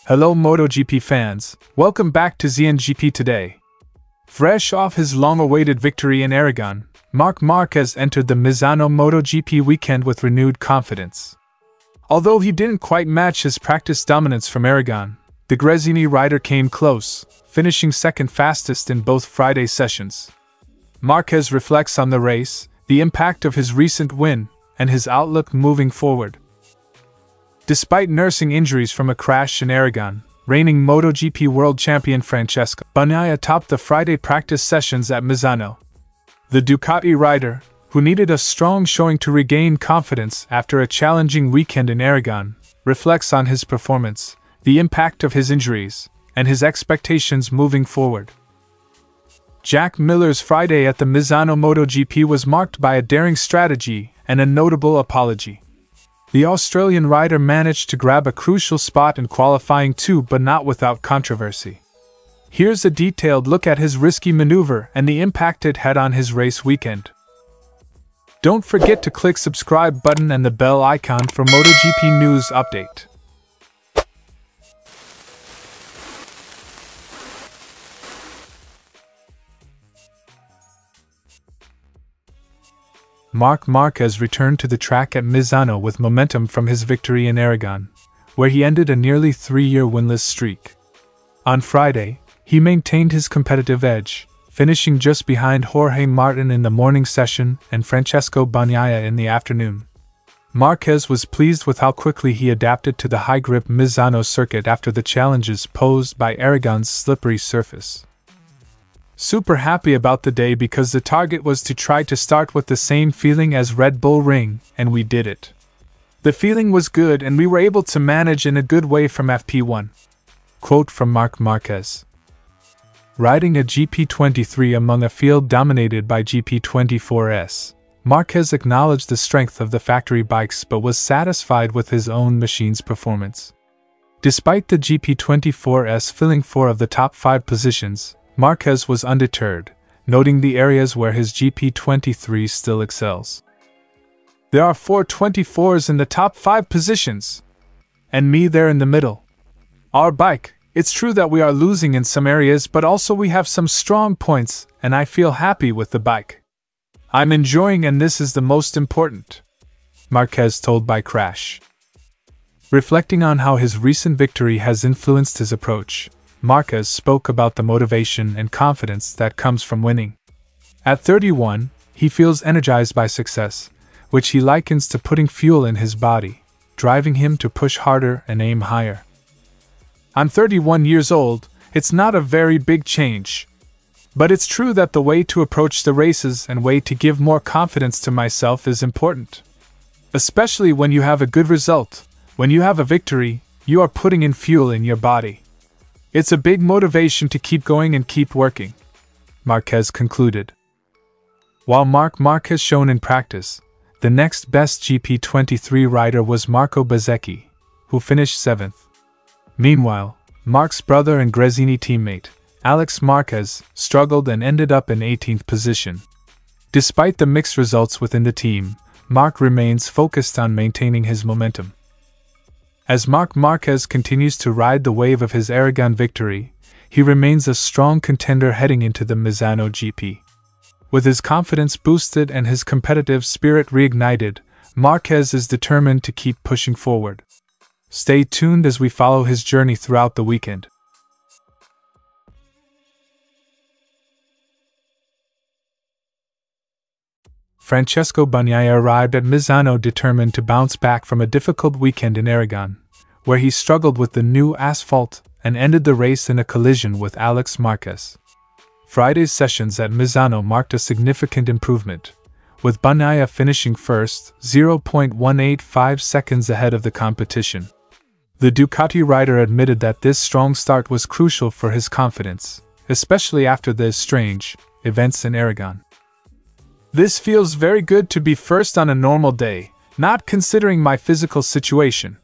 Hello MotoGP fans, welcome back to ZNGP today. Fresh off his long-awaited victory in Aragon, Marc Márquez entered the Misano MotoGP weekend with renewed confidence. Although he didn't quite match his practice dominance from Aragon, the Gresini rider came close, finishing second fastest in both Friday sessions. Márquez reflects on the race, the impact of his recent win, and his outlook moving forward. Despite nursing injuries from a crash in Aragon, reigning MotoGP world champion Francesco Bagnaia topped the Friday practice sessions at Misano. The Ducati rider, who needed a strong showing to regain confidence after a challenging weekend in Aragon, reflects on his performance, the impact of his injuries, and his expectations moving forward. Jack Miller's Friday at the Misano MotoGP was marked by a daring strategy and a notable apology. The Australian rider managed to grab a crucial spot in qualifying too, but not without controversy. Here's a detailed look at his risky maneuver and the impact it had on his race weekend. Don't forget to click subscribe button and the bell icon for MotoGP news update. Marc Márquez returned to the track at Misano with momentum from his victory in Aragon, where he ended a nearly 3-year winless streak. On Friday, he maintained his competitive edge, finishing just behind Jorge Martin in the morning session and Francesco Bagnaia in the afternoon. Márquez was pleased with how quickly he adapted to the high-grip Misano circuit after the challenges posed by Aragon's slippery surface. Super happy about the day because the target was to try to start with the same feeling as Red Bull Ring, and we did it. The feeling was good and we were able to manage in a good way from FP1. Quote from Marc Márquez. Riding a GP23 among a field dominated by GP24s, Márquez acknowledged the strength of the factory bikes but was satisfied with his own machine's performance. Despite the GP24s filling 4 of the top 5 positions, Márquez was undeterred, noting the areas where his GP23 still excels. There are 4 24s in the top 5 positions, and me there in the middle. Our bike, it's true that we are losing in some areas, but also we have some strong points, and I feel happy with the bike. I'm enjoying, and this is the most important, Márquez told by Crash. Reflecting on how his recent victory has influenced his approach, Márquez spoke about the motivation and confidence that comes from winning. At 31, he feels energized by success, which he likens to putting fuel in his body, driving him to push harder and aim higher. I'm 31 years old, it's not a very big change. But it's true that the way to approach the races and way to give more confidence to myself is important. Especially when you have a good result, when you have a victory, you are putting in fuel in your body. It's a big motivation to keep going and keep working, Márquez concluded. While Marc Márquez has shown in practice, the next best GP23 rider was Marco Bezzecchi, who finished 7th. Meanwhile, Marc's brother and Gresini teammate, Alex Marquez, struggled and ended up in 18th position. Despite the mixed results within the team, Marc remains focused on maintaining his momentum. As Marc Márquez continues to ride the wave of his Aragon victory, he remains a strong contender heading into the Misano GP. With his confidence boosted and his competitive spirit reignited, Márquez is determined to keep pushing forward. Stay tuned as we follow his journey throughout the weekend. Francesco Bagnaia arrived at Misano determined to bounce back from a difficult weekend in Aragon, where he struggled with the new asphalt and ended the race in a collision with Alex Marquez. Friday's sessions at Misano marked a significant improvement, with Bagnaia finishing first, 0.185 seconds ahead of the competition. The Ducati rider admitted that this strong start was crucial for his confidence, especially after the strange events in Aragon. This feels very good to be first on a normal day, not considering my physical situation.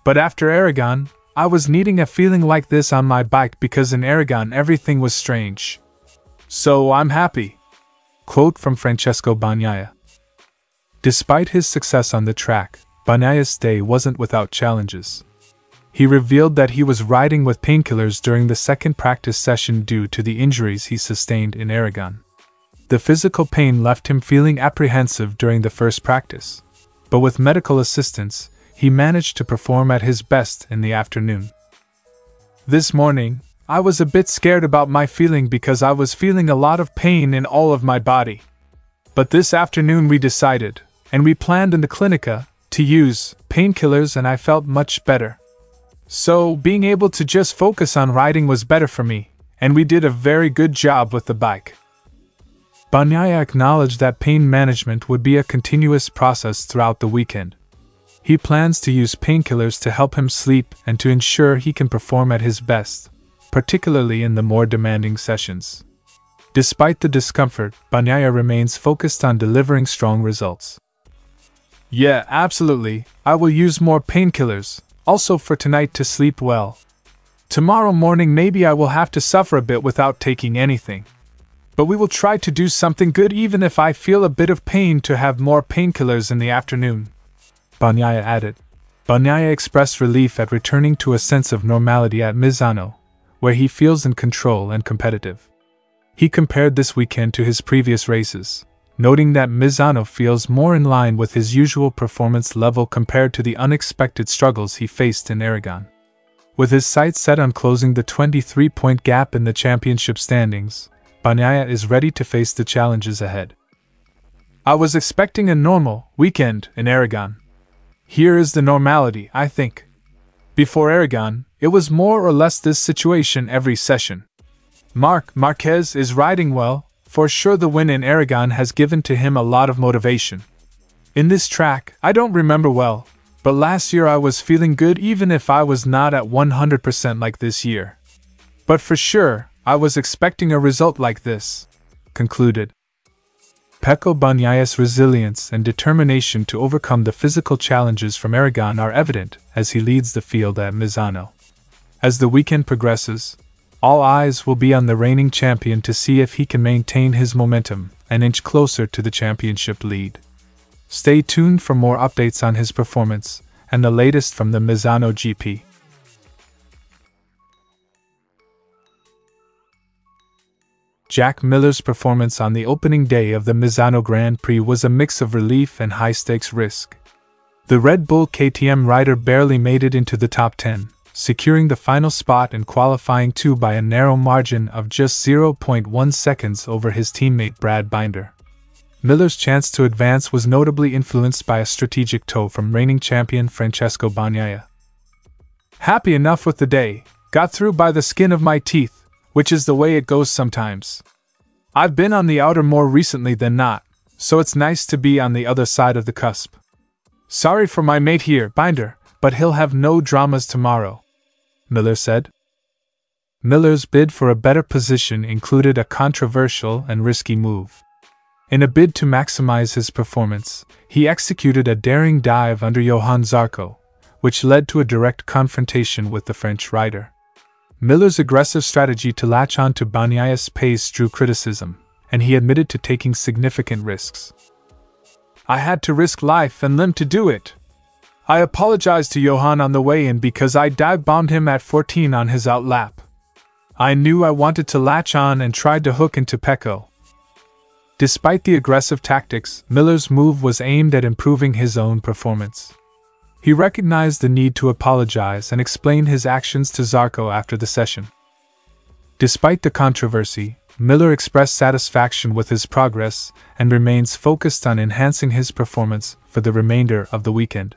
But after Aragon, I was needing a feeling like this on my bike because in Aragon everything was strange. So I'm happy. Quote from Francesco Bagnaia. Despite his success on the track, Bagnaia's day wasn't without challenges. He revealed that he was riding with painkillers during the second practice session due to the injuries he sustained in Aragon. The physical pain left him feeling apprehensive during the first practice, but with medical assistance, he managed to perform at his best in the afternoon. This morning, I was a bit scared about my feeling because I was feeling a lot of pain in all of my body. But this afternoon we decided, and we planned in the clinica, to use painkillers and I felt much better. So, being able to just focus on riding was better for me, and we did a very good job with the bike. Bagnaia acknowledged that pain management would be a continuous process throughout the weekend. He plans to use painkillers to help him sleep and to ensure he can perform at his best, particularly in the more demanding sessions. Despite the discomfort, Bagnaia remains focused on delivering strong results. Yeah, absolutely, I will use more painkillers, also for tonight to sleep well. Tomorrow morning maybe I will have to suffer a bit without taking anything. But we will try to do something good even if I feel a bit of pain to have more painkillers in the afternoon, Bagnaia added. Bagnaia expressed relief at returning to a sense of normality at Misano, where he feels in control and competitive. He compared this weekend to his previous races, noting that Misano feels more in line with his usual performance level compared to the unexpected struggles he faced in Aragon. With his sights set on closing the 23-point gap in the championship standings, Bagnaia is ready to face the challenges ahead. I was expecting a normal weekend in Aragon. Here is the normality, I think. Before Aragon, it was more or less this situation every session. Marc Márquez is riding well. For sure the win in Aragon has given to him a lot of motivation. In this track, I don't remember well, but last year I was feeling good even if I was not at 100% like this year. But for sure, I was expecting a result like this, concluded. Pecco Bagnaia's resilience and determination to overcome the physical challenges from Aragon are evident as he leads the field at Misano. As the weekend progresses, all eyes will be on the reigning champion to see if he can maintain his momentum and inch closer to the championship lead. Stay tuned for more updates on his performance and the latest from the Misano GP. Jack Miller's performance on the opening day of the Misano Grand Prix was a mix of relief and high-stakes risk. The Red Bull KTM rider barely made it into the top 10. Securing the final spot in qualifying 2 by a narrow margin of just 0.1 seconds over his teammate Brad Binder. Miller's chance to advance was notably influenced by a strategic tow from reigning champion Francesco Bagnaia. Happy enough with the day, got through by the skin of my teeth, which is the way it goes sometimes. I've been on the outer more recently than not, so it's nice to be on the other side of the cusp. Sorry for my mate here, Binder, but he'll have no dramas tomorrow, Miller said. Miller's bid for a better position included a controversial and risky move. In a bid to maximize his performance, he executed a daring dive under Johann Zarco, which led to a direct confrontation with the French rider. Miller's aggressive strategy to latch on to Bagnaia's pace drew criticism, and he admitted to taking significant risks. I had to risk life and limb to do it. I apologized to Johann on the way in because I dive-bombed him at 14 on his outlap. I knew I wanted to latch on and tried to hook into Pecco. Despite the aggressive tactics, Miller's move was aimed at improving his own performance. He recognized the need to apologize and explain his actions to Zarco after the session. Despite the controversy, Miller expressed satisfaction with his progress and remains focused on enhancing his performance for the remainder of the weekend.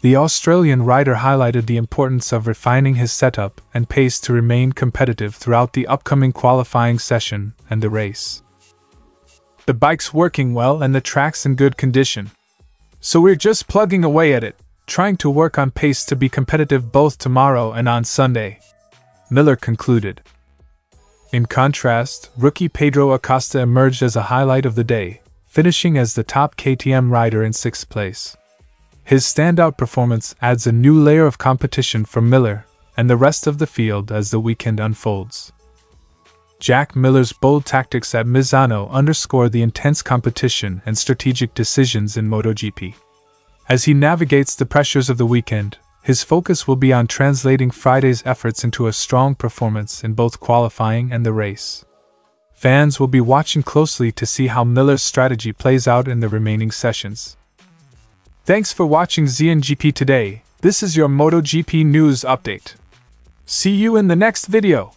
The Australian rider highlighted the importance of refining his setup and pace to remain competitive throughout the upcoming qualifying session and the race. The bike's working well and the track's in good condition. So we're just plugging away at it, trying to work on pace to be competitive both tomorrow and on Sunday, Miller concluded. In contrast, rookie Pedro Acosta emerged as a highlight of the day, finishing as the top KTM rider in 6th place. His standout performance adds a new layer of competition for Miller and the rest of the field as the weekend unfolds. Jack Miller's bold tactics at Misano underscore the intense competition and strategic decisions in MotoGP. As he navigates the pressures of the weekend, His focus will be on translating Friday's efforts into a strong performance in both qualifying and the race. Fans will be watching closely to see how Miller's strategy plays out in the remaining sessions. Thanks for watching ZNGP today. This is your MotoGP news update. See you in the next video.